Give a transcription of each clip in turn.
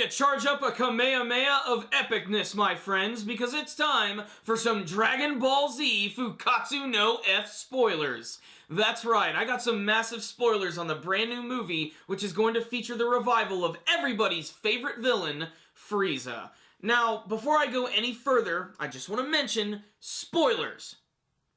to charge up a Kamehameha of epicness, my friends, because it's time for some Dragon Ball Z Fukkatsu no F spoilers. That's right, I got some massive spoilers on the brand new movie, which is going to feature the revival of everybody's favorite villain, Frieza. Now, before I go any further, I just want to mention spoilers.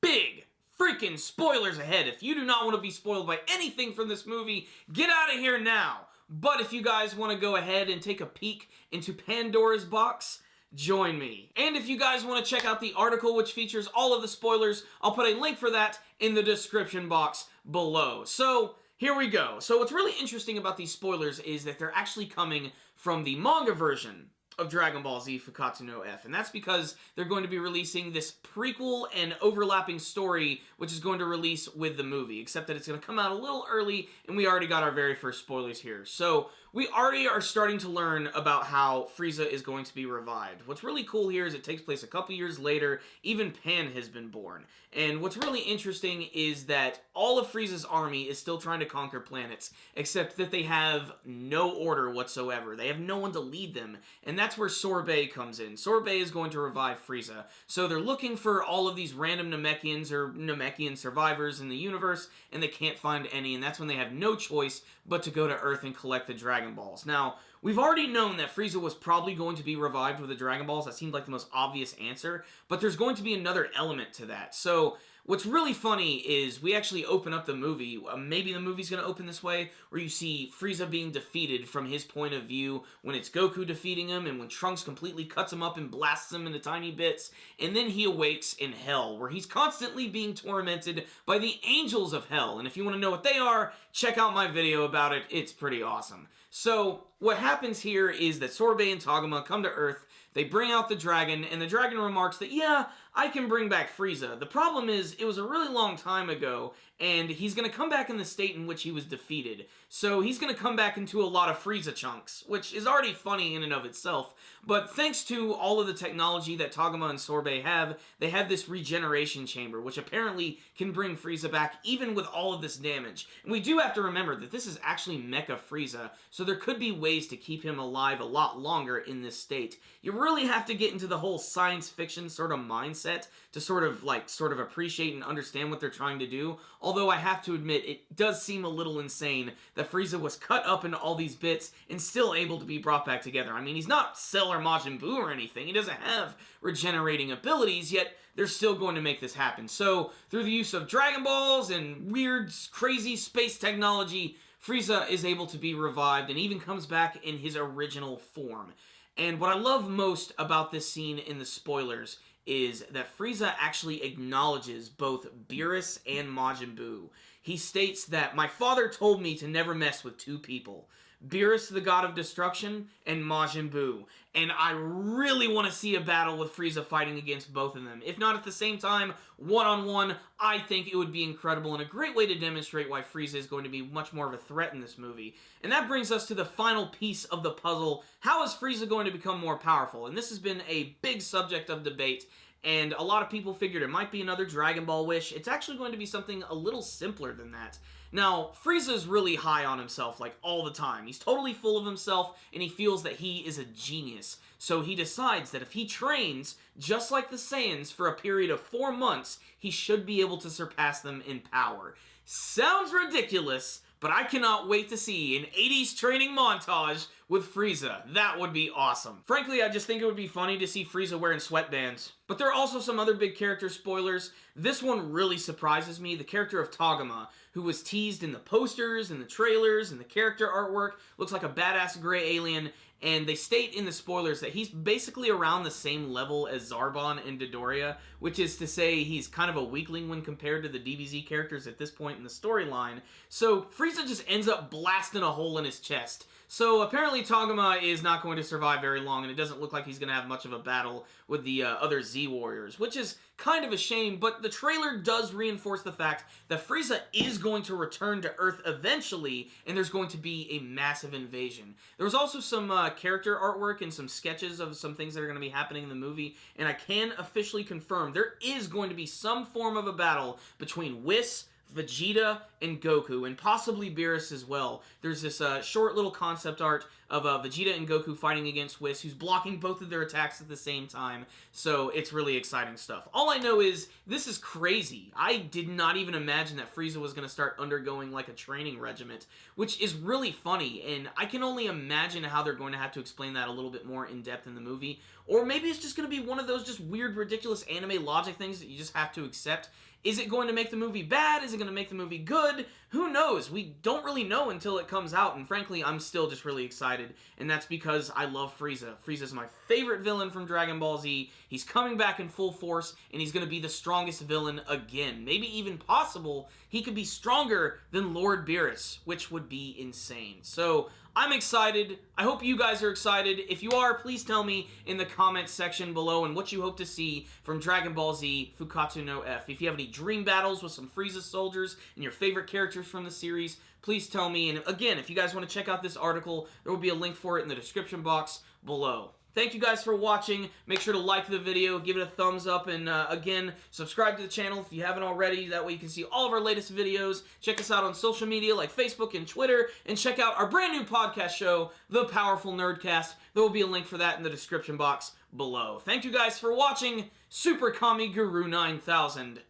Big freaking spoilers ahead. If you do not want to be spoiled by anything from this movie, get out of here now. But if you guys want to go ahead and take a peek into Pandora's box, join me. And if you guys want to check out the article which features all of the spoilers, I'll put a link for that in the description box below. So, here we go. So what's really interesting about these spoilers is that they're actually coming from the manga version of Dragon Ball Z Fukkatsu no F, and that's because they're going to be releasing this prequel and overlapping story which is going to release with the movie, except that it's going to come out a little early, and we already got our very first spoilers here. So, we already are starting to learn about how Frieza is going to be revived. What's really cool here is it takes place a couple years later, even Pan has been born. And what's really interesting is that all of Frieza's army is still trying to conquer planets, except that they have no order whatsoever. They have no one to lead them, and that's where Sorbet comes in. Sorbet is going to revive Frieza. So they're looking for all of these random Namekians or Namekian survivors in the universe, and they can't find any, and that's when they have no choice but to go to Earth and collect the Dragon Balls. Now, we've already known that Frieza was probably going to be revived with the Dragon Balls. That seemed like the most obvious answer, but there's going to be another element to that. So, what's really funny is we actually open up the movie, maybe the movie's going to open this way, where you see Frieza being defeated from his point of view, when it's Goku defeating him, and when Trunks completely cuts him up and blasts him into tiny bits, and then he awakes in Hell, where he's constantly being tormented by the Angels of Hell, and if you want to know what they are, check out my video about it, it's pretty awesome. So, what happens here is that Sorbet and Togama come to Earth, they bring out the dragon, and the dragon remarks that, yeah, I can bring back Frieza. The problem is, it was a really long time ago, and he's going to come back in the state in which he was defeated. So he's going to come back into a lot of Frieza chunks, which is already funny in and of itself. But thanks to all of the technology that Togama and Sorbet have, they have this regeneration chamber, which apparently can bring Frieza back even with all of this damage. And we do have to remember that this is actually Mecha Frieza, so there could be ways to keep him alive a lot longer in this state. You really have to get into the whole science fiction sort of mindset to sort of appreciate and understand what they're trying to do. Although I have to admit, it does seem a little insane that Frieza was cut up into all these bits and still able to be brought back together. I mean, he's not Cell or Majin Buu or anything. He doesn't have regenerating abilities, yet they're still going to make this happen. So, through the use of Dragon Balls and weird, crazy space technology, Frieza is able to be revived and even comes back in his original form. And what I love most about this scene in the spoilers is that Frieza actually acknowledges both Beerus and Majin Buu. He states that, my father told me to never mess with two people. Beerus, the god of destruction, and Majin Buu. And I really want to see a battle with Frieza fighting against both of them. If not at the same time, one-on-one, I think it would be incredible and a great way to demonstrate why Frieza is going to be much more of a threat in this movie. And that brings us to the final piece of the puzzle. How is Frieza going to become more powerful? And this has been a big subject of debate, and a lot of people figured it might be another Dragon Ball wish. It's actually going to be something a little simpler than that. Now, Frieza's really high on himself, like, all the time. He's totally full of himself, and he feels that he is a genius. So he decides that if he trains, just like the Saiyans, for a period of 4 months, he should be able to surpass them in power. Sounds ridiculous, but I cannot wait to see an 80s training montage with Frieza. That would be awesome. Frankly, I just think it would be funny to see Frieza wearing sweatbands. But there are also some other big character spoilers. This one really surprises me. The character of Togama, who was teased in the posters and the trailers and the character artwork, looks like a badass gray alien, and they state in the spoilers that he's basically around the same level as Zarbon and Dodoria, which is to say he's kind of a weakling when compared to the DBZ characters at this point in the storyline. So Frieza just ends up blasting a hole in his chest. So apparently Togama is not going to survive very long, and it doesn't look like he's going to have much of a battle with the other Z-Warriors, which is kind of a shame, but the trailer does reinforce the fact that Frieza is going to return to Earth eventually, and there's going to be a massive invasion. There was also some character artwork and some sketches of some things that are going to be happening in the movie, and I can officially confirm there is going to be some form of a battle between Whis, Vegeta, and Goku, and possibly Beerus as well. There's this short little concept art of Vegeta and Goku fighting against Whis, who's blocking both of their attacks at the same time. So it's really exciting stuff. All I know is this is crazy. I did not even imagine that Frieza was going to start undergoing like a training regiment, which is really funny, and I can only imagine how they're going to have to explain that a little bit more in depth in the movie. Or maybe it's just going to be one of those just weird, ridiculous anime logic things that you just have to accept. Is it going to make the movie bad? Is it going to make the movie good? Who knows? We don't really know until it comes out, and frankly, I'm still just really excited, and that's because I love Frieza. Frieza's my favorite villain from Dragon Ball Z. He's coming back in full force, and he's going to be the strongest villain again. Maybe even possible, he could be stronger than Lord Beerus, which would be insane. So, I'm excited. I hope you guys are excited. If you are, please tell me in the comments section below and what you hope to see from Dragon Ball Z Fukkatsu no F. If you have any dream battles with some Frieza soldiers and your favorite characters from the series, please tell me. And again, if you guys want to check out this article, there will be a link for it in the description box below. Thank you guys for watching. Make sure to like the video, give it a thumbs up, and again, subscribe to the channel if you haven't already. That way you can see all of our latest videos. Check us out on social media like Facebook and Twitter, and check out our brand new podcast show, The Powerful Nerdcast. There will be a link for that in the description box below. Thank you guys for watching. Super Kami Guru 9000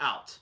out.